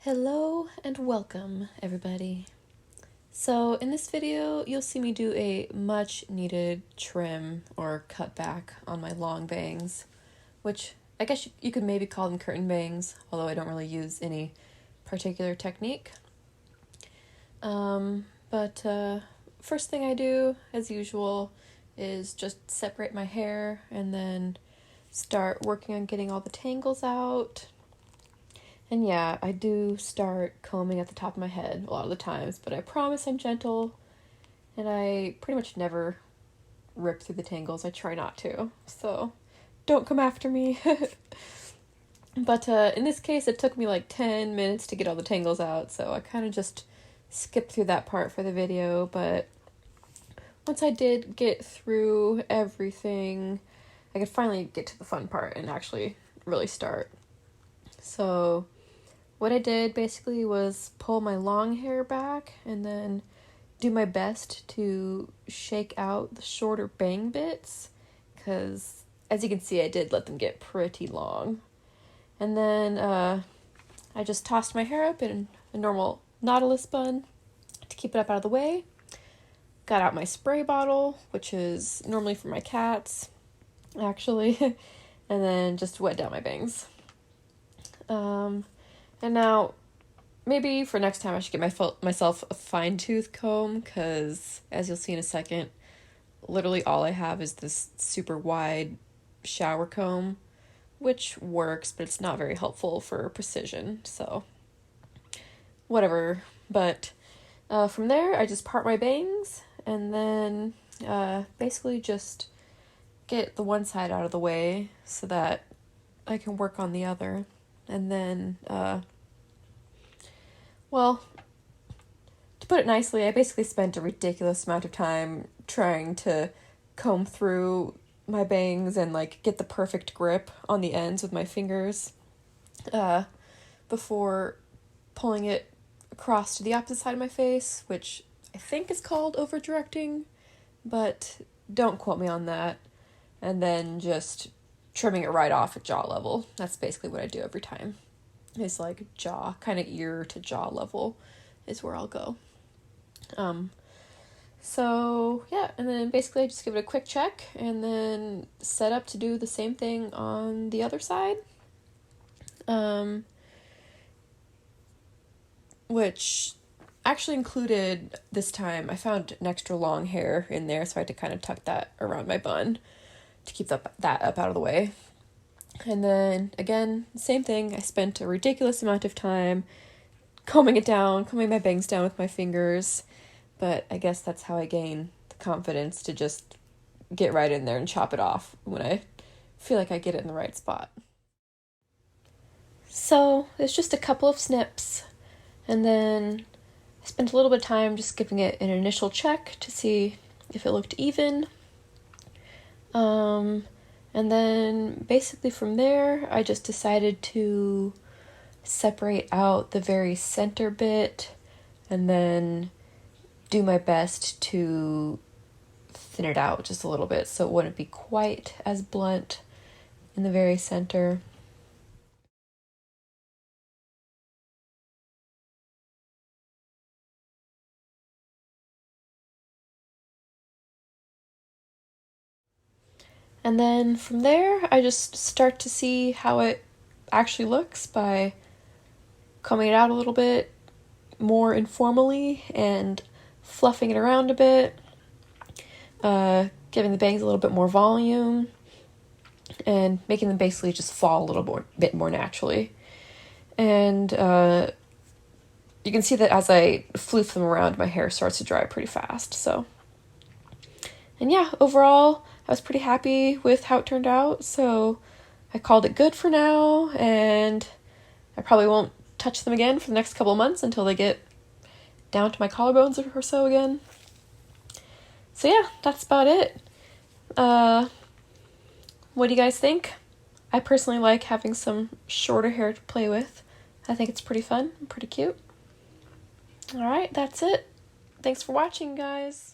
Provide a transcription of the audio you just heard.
Hello and welcome, everybody. So in this video, you'll see me do a much needed trim or cut back on my long bangs, which I guess you could maybe call them curtain bangs, although I don't really use any particular technique. But first thing I do, as usual, is just separate my hair and then start working on getting all the tangles out. And yeah, I do start combing at the top of my head a lot of the times, but I promise I'm gentle, and I pretty much never rip through the tangles. I try not to, so don't come after me. But in this case, it took me like 10 minutes to get all the tangles out, so I kind of just skipped through that part for the video, but once I did get through everything, I could finally get to the fun part and actually really start. So what I did basically was pull my long hair back and then do my best to shake out the shorter bang bits, because as you can see, I did let them get pretty long. And then I just tossed my hair up in a normal Nautilus bun to keep it up out of the way. Got out my spray bottle, which is normally for my cats, actually, and then just wet down my bangs. And now, maybe for next time I should get myself a fine-tooth comb, because as you'll see in a second, literally all I have is this super wide shower comb, which works, but it's not very helpful for precision, so whatever. But from there, I just part my bangs, and then basically just get the one side out of the way so that I can work on the other. And then, well, to put it nicely, I basically spent a ridiculous amount of time trying to comb through my bangs and like get the perfect grip on the ends with my fingers before pulling it across to the opposite side of my face, which I think is called over-directing, but don't quote me on that. And then just trimming it right off at jaw level. That's basically what I do every time. It's like jaw, kind of ear to jaw level is where I'll go. So yeah, and then basically I just give it a quick check and then set up to do the same thing on the other side. Which actually included, this time, I found an extra long hair in there, so I had to kind of tuck that around my bun to keep that up out of the way. And then, again, same thing. I spent a ridiculous amount of time combing my bangs down with my fingers, but I guess that's how I gain the confidence to just get right in there and chop it off when I feel like I get it in the right spot. So, it's just a couple of snips, and then I spent a little bit of time just giving it an initial check to see if it looked even. And then basically from there, I just decided to separate out the very center bit and then do my best to thin it out just a little bit so it wouldn't be quite as blunt in the very center. And then from there, I just start to see how it actually looks by combing it out a little bit more informally and fluffing it around a bit, giving the bangs a little bit more volume, and making them basically just fall a bit more naturally. And you can see that as I floof them around, my hair starts to dry pretty fast. So, and yeah, overall, I was pretty happy with how it turned out, so I called it good for now, and I probably won't touch them again for the next couple of months until they get down to my collarbones or so again. So yeah, that's about it. What do you guys think? I personally like having some shorter hair to play with. I think it's pretty fun and pretty cute. Alright, that's it. Thanks for watching, guys.